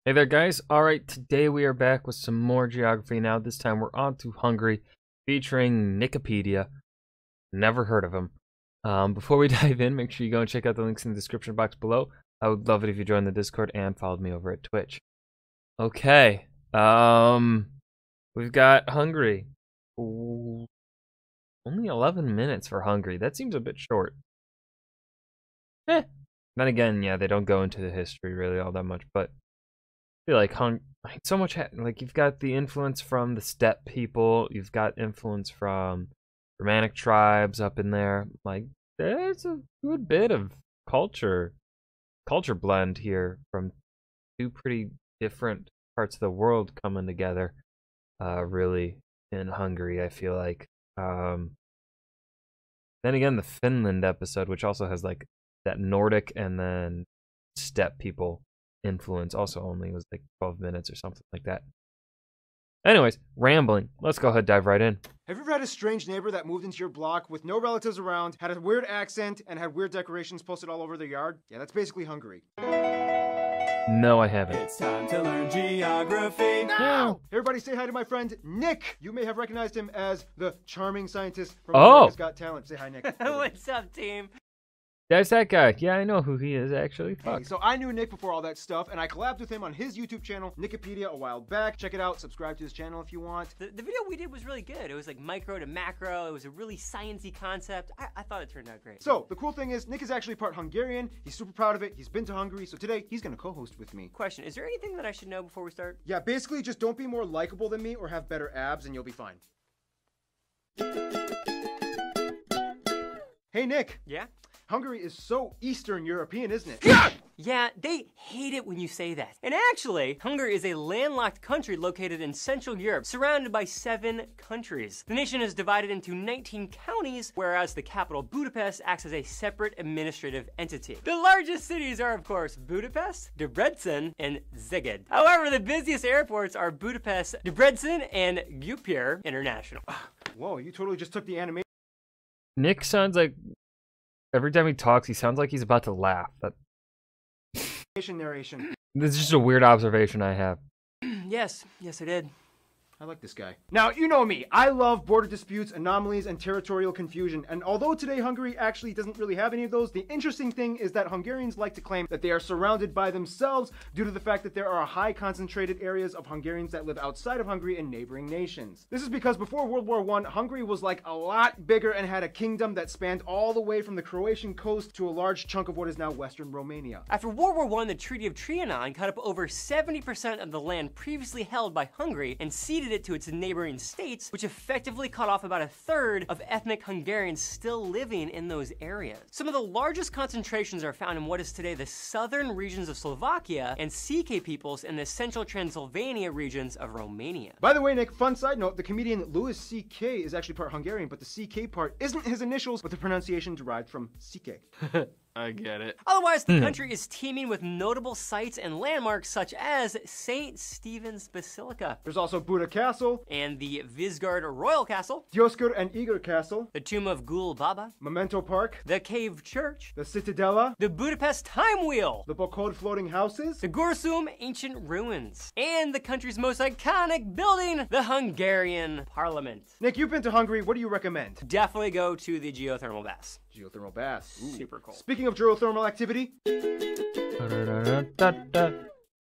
Hey there guys, alright, today we are back with some more geography. Now this time we're on to Hungary, featuring Nickipedia. Never heard of him. Before we dive in, make sure you go and check out the links in the description box below. I would love it if you joined the Discord and followed me over at Twitch. Okay, we've got Hungary. Ooh, only 11 minutes for Hungary, that seems a bit short. Then again, yeah, they don't go into the history really all that much, but I feel like so much like you've got the influence from the steppe people, you've got influence from Germanic tribes up in there. Like there's a good bit of culture blend here from two pretty different parts of the world coming together really in Hungary, I feel like. Then again, the Finland episode, which also has like that Nordic and then steppe people influence, also only was like 12 minutes or something like that. Anyways, rambling. Let's go ahead and dive right in. Have you ever had a strange neighbor that moved into your block with no relatives around, had a weird accent, and had weird decorations posted all over their yard? Yeah, that's basically Hungary. No, I haven't. It's time to learn geography. Now! Everybody say hi to my friend Nick. You may have recognized him as the charming scientist from Oh! America's Got Talent. Say hi, Nick. What's up, team? That's that guy. Yeah, I know who he is, actually. Fuck. Hey, so I knew Nick before all that stuff, and I collabed with him on his YouTube channel, Nickipedia, a while back. Check it out. Subscribe to his channel if you want. The video we did was really good. It was like micro to macro. It was a really sciencey concept. I thought it turned out great. So, the cool thing is, Nick is actually part Hungarian. He's super proud of it. He's been to Hungary, so today he's gonna co-host with me. Question, is there anything that I should know before we start? Yeah, basically just don't be more likable than me or have better abs and you'll be fine. Hey, Nick. Yeah? Hungary is so Eastern European, isn't it? Yeah, they hate it when you say that. And actually, Hungary is a landlocked country located in Central Europe, surrounded by 7 countries. The nation is divided into 19 counties, whereas the capital, Budapest, acts as a separate administrative entity. The largest cities are, of course, Budapest, Debrecen, and Szeged. However, the busiest airports are Budapest, Debrecen, and Győr International. Whoa, you totally just took the animation. Nick sounds like, every time he talks, he sounds like he's about to laugh. Narration. This is just a weird observation I have. Yes, I did. I like this guy. Now, you know me. I love border disputes, anomalies, and territorial confusion. And although today Hungary actually doesn't really have any of those, the interesting thing is that Hungarians like to claim that they are surrounded by themselves due to the fact that there are high concentrated areas of Hungarians that live outside of Hungary and neighboring nations. This is because before World War I, Hungary was like a lot bigger and had a kingdom that spanned all the way from the Croatian coast to a large chunk of what is now Western Romania. After World War I, the Treaty of Trianon cut up over 70% of the land previously held by Hungary and ceded it to its neighboring states, which effectively cut off about 1/3 of ethnic Hungarians still living in those areas. Some of the largest concentrations are found in what is today the southern regions of Slovakia and CK peoples in the central Transylvania regions of Romania. By the way, Nick, fun side note, the comedian Louis C.K. is actually part Hungarian, but the CK part isn't his initials, but the pronunciation derived from CK. I get it. Otherwise, the country is teeming with notable sites and landmarks such as St. Stephen's Basilica. There's also Buda Castle, and the Vizgard Royal Castle, Dioskur and Igor Castle, the Tomb of Gul Baba, Memento Park, the Cave Church, the Citadella, the Budapest Time Wheel, the Bokod Floating Houses, the Gursum Ancient Ruins, and the country's most iconic building, the Hungarian Parliament. Nick, you've been to Hungary. What do you recommend? Definitely go to the geothermal baths. Geothermal baths. Ooh. Super cool. Speaking of geothermal activity,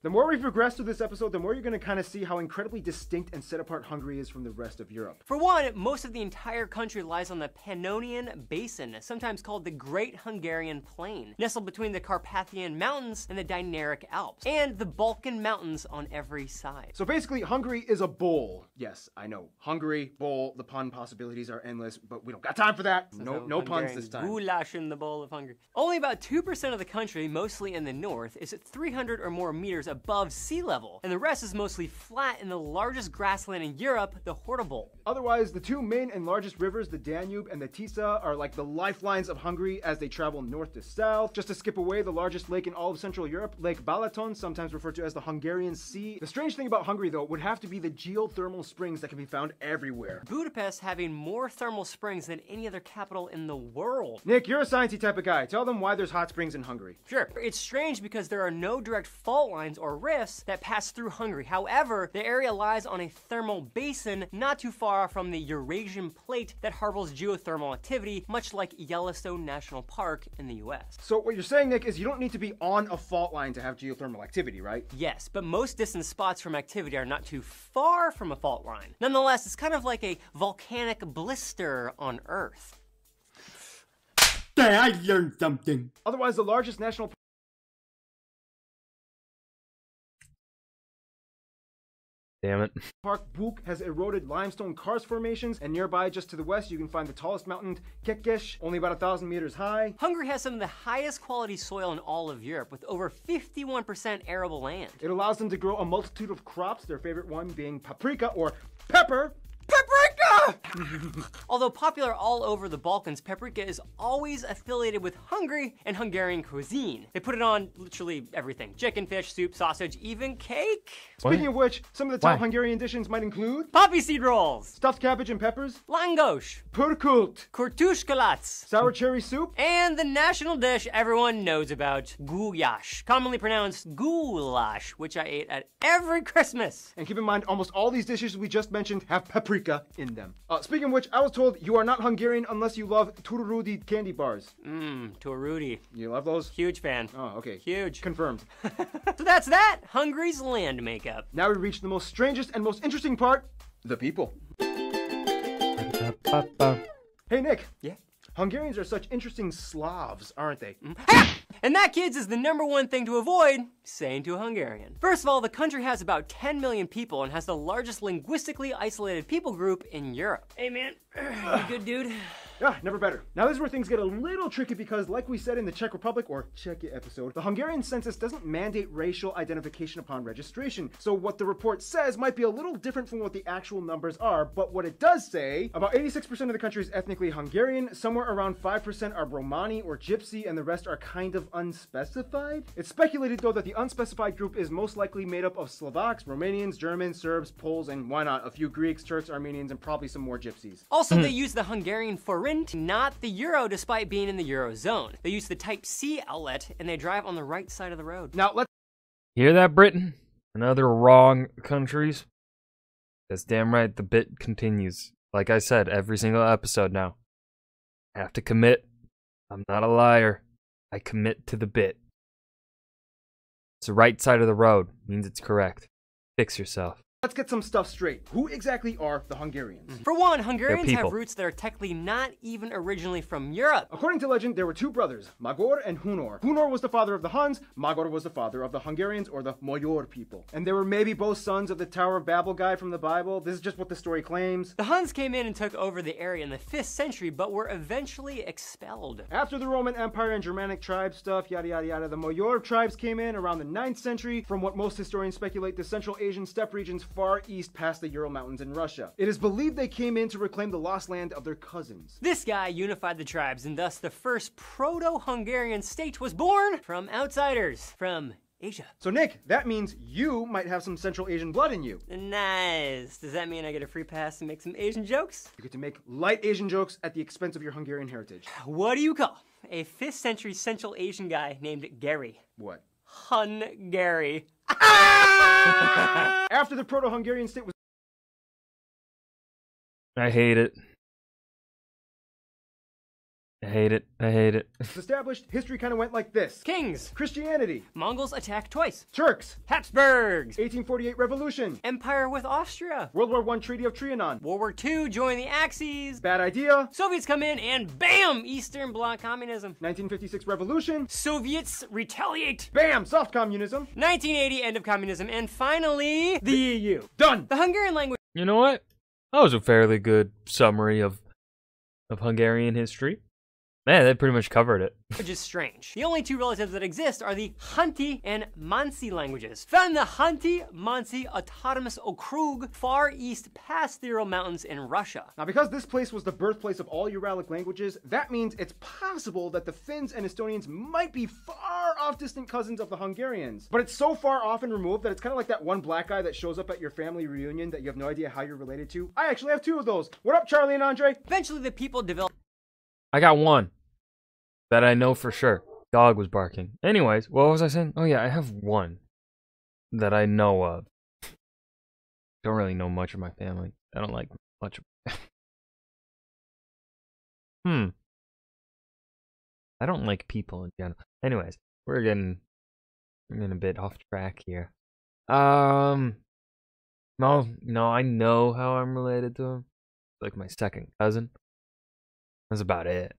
the more we progress through this episode, the more you're going to kind of see how incredibly distinct and set apart Hungary is from the rest of Europe. For one, most of the entire country lies on the Pannonian Basin, sometimes called the Great Hungarian Plain, nestled between the Carpathian Mountains and the Dinaric Alps, and the Balkan Mountains on every side. So basically, Hungary is a bowl. Yes, I know. Hungary, bowl, the pun possibilities are endless, but we don't got time for that. No puns this time. Goulash in the bowl of Hungary. Only about 2% of the country, mostly in the north, is at 300 or more meters above sea level, and the rest is mostly flat in the largest grassland in Europe, the Hortobol. Otherwise, the two main and largest rivers, the Danube and the Tisa, are like the lifelines of Hungary as they travel north to south. Just to skip away, the largest lake in all of Central Europe, Lake Balaton, sometimes referred to as the Hungarian Sea. The strange thing about Hungary, though, would have to be the geothermal springs that can be found everywhere. Budapest having more thermal springs than any other capital in the world. Nick, you're a sciencey type of guy. Tell them why there's hot springs in Hungary. Sure. It's strange because there are no direct fault lines or or rifts that pass through Hungary. However, the area lies on a thermal basin not too far from the Eurasian plate that harbors geothermal activity, much like Yellowstone National Park in the US. So what you're saying, Nick, is you don't need to be on a fault line to have geothermal activity, right? Yes, but most distant spots from activity are not too far from a fault line. Nonetheless, it's kind of like a volcanic blister on Earth. I learned something. Otherwise, the largest national Damn it. park, Buk, has eroded limestone karst formations, and nearby, just to the west, you can find the tallest mountain, Kekes, only about 1,000 meters high. Hungary has some of the highest quality soil in all of Europe, with over 51% arable land. It allows them to grow a multitude of crops, their favorite one being paprika, or pepper. Paprika! Although popular all over the Balkans, paprika is always affiliated with Hungary and Hungarian cuisine. They put it on literally everything. Chicken, fish, soup, sausage, even cake. Speaking of which, some of the top Why? Hungarian dishes might include Poppy seed rolls, stuffed cabbage and peppers, langos, purkult, kurtushkalats, sour cherry soup, and the national dish everyone knows about, goulash, commonly pronounced goulash, which I ate at every Christmas. and keep in mind, almost all these dishes we just mentioned have paprika in them. Speaking of which, I was told you are not Hungarian unless you love Tururudi candy bars. To a Rudy. You love those? Huge fan. Oh, okay. Huge. Confirmed. So that's that. Hungary's land makeup. Now we reach the most strangest and most interesting part, the people. Hey, Nick. Yeah. Hungarians are such interesting Slavs, aren't they? And that, kids, is the #1 thing to avoid saying to a Hungarian. First of all, the country has about 10 million people and has the largest linguistically isolated people group in Europe. Hey, man. You good, dude? Yeah, never better. Now this is where things get a little tricky because, like we said in the Czech Republic or Czechia episode, the Hungarian census doesn't mandate racial identification upon registration. So what the report says might be a little different from what the actual numbers are, but what it does say, about 86% of the country is ethnically Hungarian, somewhere around 5% are Romani or Gypsy, and the rest are kind of unspecified. It's speculated though that the unspecified group is most likely made up of Slovaks, Romanians, Germans, Serbs, Poles, and why not, a few Greeks, Turks, Armenians, and probably some more Gypsies. Also, they use the Hungarian forint, not the euro, despite being in the Eurozone. They use the Type C outlet, and they drive on the right side of the road. Now let's Hear that, Britain? And other wrong countries? That's damn right, the bit continues. Like I said, every single episode now. I have to commit. I'm not a liar. I commit to the bit. It's the right side of the road. Means it's correct. Fix yourself. get some stuff straight. Who exactly are the Hungarians? For one, Hungarians people. have roots that are technically not even originally from Europe. According to legend, there were two brothers, Magor and Hunor. Hunor was the father of the Huns, Magor was the father of the Hungarians, or the Magyar people. And they were maybe both sons of the Tower of Babel guy from the Bible. This is just what the story claims. The Huns came in and took over the area in the 5th century, but were eventually expelled. After the Roman Empire and Germanic tribe stuff, yada yada yada, the Magyar tribes came in around the 9th century from what most historians speculate the Central Asian steppe regions far east past the Ural Mountains in Russia. It is believed they came in to reclaim the lost land of their cousins. This guy unified the tribes, and thus the first proto-Hungarian state was born from outsiders, from Asia. So Nick, that means you might have some Central Asian blood in you. Nice. Does that mean I get a free pass to make some Asian jokes? You get to make light Asian jokes at the expense of your Hungarian heritage. What do you call a 5th century Central Asian guy named Gary? What? Hungary. After the Proto-Hungarian state was I hate it. I hate it. I hate it. established, history kind of went like this. Kings. Christianity. Mongols attacked twice. Turks. Habsburgs. 1848 Revolution. Empire with Austria. World War I Treaty of Trianon. World War II, join the Axis. Bad idea. Soviets come in and bam! Eastern Bloc communism. 1956 Revolution. Soviets retaliate. Bam! Soft communism. 1980, end of communism. And finally, the EU. Done! The Hungarian language You know what? That was a fairly good summary of Hungarian history. Man, they pretty much covered it. is strange. The only two relatives that exist are the Hunty and Mansi languages, found in the Hunty-Mansi Autonomous Okrug, far east past the Ural Mountains in Russia. Now, because this place was the birthplace of all Uralic languages, that means it's possible that the Finns and Estonians might be far off distant cousins of the Hungarians. But it's so far off and removed that it's kind of like that one black guy that shows up at your family reunion that you have no idea how you're related to. I actually have two of those. What up, Charlie and Andre? Eventually, the people developed I got one that I know for sure. Dog was barking. Anyways, what was I saying? Oh yeah, I have one. that I know of. Don't really know much of my family. I don't like much of I don't like people in general. Anyways, we're getting a bit off track here. No, I know how I'm related to him. Like my second cousin. That's about it.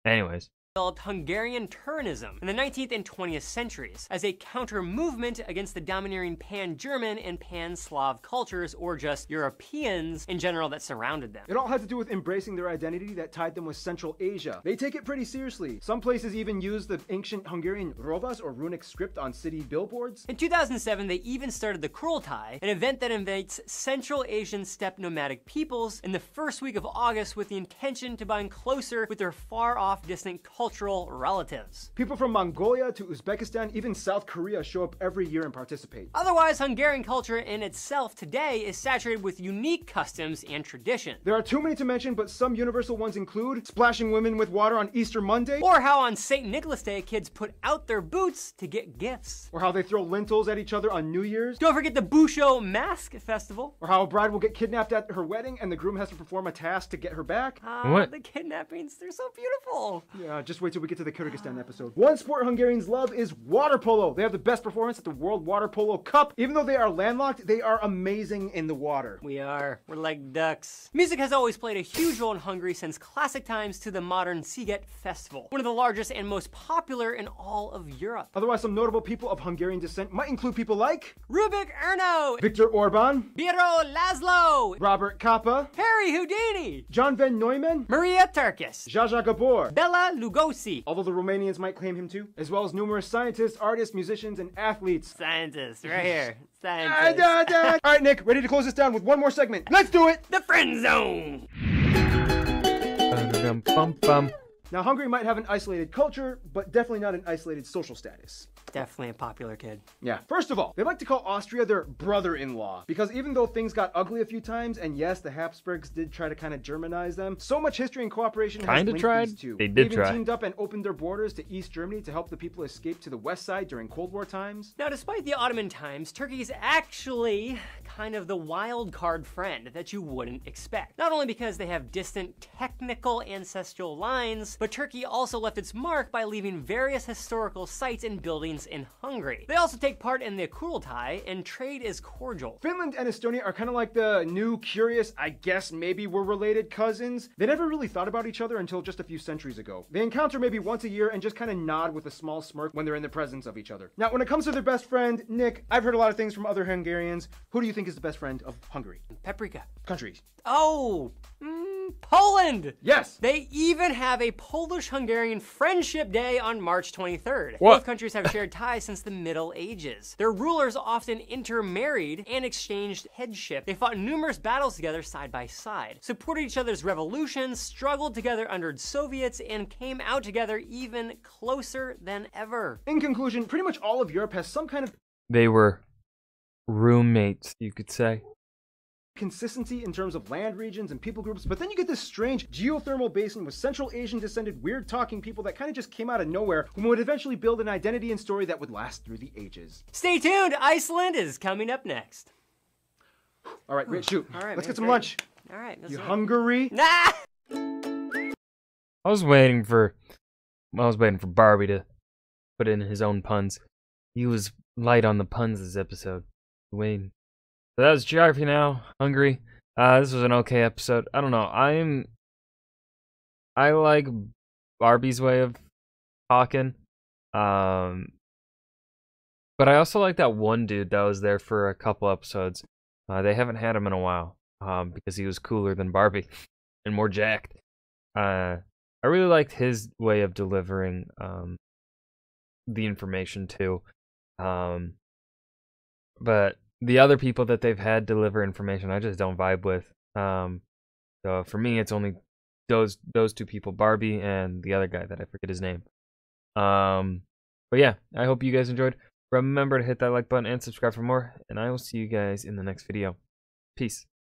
Anyways. Developed Hungarian Turism in the 19th and 20th centuries as a counter-movement against the domineering pan-German and pan-Slav cultures, or just Europeans in general, that surrounded them. It all had to do with embracing their identity that tied them with Central Asia. They take it pretty seriously. Some places even use the ancient Hungarian rovas, or runic script, on city billboards. In 2007, they even started the Kurultai, an event that invites Central Asian steppe nomadic peoples in the first week of August with the intention to bind closer with their far-off distant cultural relatives. People from Mongolia to Uzbekistan, even South Korea, show up every year and participate. Otherwise, Hungarian culture in itself today is saturated with unique customs and traditions. There are too many to mention, but some universal ones include splashing women with water on Easter Monday, or how on St. Nicholas Day kids put out their boots to get gifts, or how they throw lentils at each other on New Year's. Don't forget the Busho Mask Festival, or how a bride will get kidnapped at her wedding and the groom has to perform a task to get her back. What? The kidnappings, they're so beautiful. Yeah, just wait till we get to the Kyrgyzstan episode. One sport Hungarians love is water polo. They have the best performance at the World Water Polo Cup. Even though they are landlocked, they are amazing in the water. We're like ducks. Music has always played a huge role in Hungary since classic times to the modern Sziget Festival, one of the largest and most popular in all of Europe. Otherwise, some notable people of Hungarian descent might include people like Rubik Erno, Viktor Orban, Biro Laszlo, Robert Capa, Harry Houdini, John Van Neumann, Maria Turkis, Jaja Gabor, Bela Lugosi, although the Romanians might claim him too, as well as numerous scientists, artists, musicians, and athletes. Scientists, right here. Scientists. All right, Nick, ready to close this down with one more segment. Let's do it! The Friend Zone! Now, Hungary might have an isolated culture, but definitely not an isolated social status. Definitely a popular kid. Yeah. First of all, they like to call Austria their brother-in-law, because even though things got ugly a few times, and yes, the Habsburgs did try to kind of Germanize them, so much history and cooperation has linked these two. They did even try. teamed up and opened their borders to East Germany to help the people escape to the west side during Cold War times. Now, despite the Ottoman times, Turkey is actually kind of the wild card friend that you wouldn't expect. Not only because they have distant technical ancestral lines, but Turkey also left its mark by leaving various historical sites and buildings in Hungary. They also take part in the Kurultai, and trade is cordial. Finland and Estonia are kind of like the new, curious, I guess maybe we're related cousins. They never really thought about each other until just a few centuries ago. They encounter maybe once a year and just kind of nod with a small smirk when they're in the presence of each other. Now, when it comes to their best friend, Nick, I've heard a lot of things from other Hungarians. Who do you think is the best friend of Hungary? Paprika. Countries. Oh! Poland! Yes! They even have a Polish-Hungarian Friendship Day on March 23rd. What? Both countries have shared ties since the Middle Ages. Their rulers often intermarried and exchanged headship. They fought numerous battles together side by side, supported each other's revolutions, struggled together under Soviets, and came out together even closer than ever. In conclusion, pretty much all of Europe has some kind of They were roommates, you could say. consistency in terms of land regions and people groups, but then you get this strange geothermal basin with Central Asian descended weird talking people that kind of just came out of nowhere who would eventually build an identity and story that would last through the ages. Stay tuned, Iceland is coming up next. All right, great, shoot. All right, let's man, get some great. lunch. All right, You Hungary? Nah! I was waiting for Barbie to put in his own puns. He was light on the puns this episode. Waiting. So that was Geography Now, Hungary. This was an okay episode. I don't know. I like Barbie's way of talking. But I also like that one dude that was there for a couple episodes. They haven't had him in a while. Because he was cooler than Barbie and more jacked. I really liked his way of delivering the information too. But the other people that they've had deliver information, I just don't vibe with. So for me, it's only those two people, Barbie and the other guy that I forget his name. But yeah, I hope you guys enjoyed. Remember to hit that like button and subscribe for more, and I will see you guys in the next video. Peace.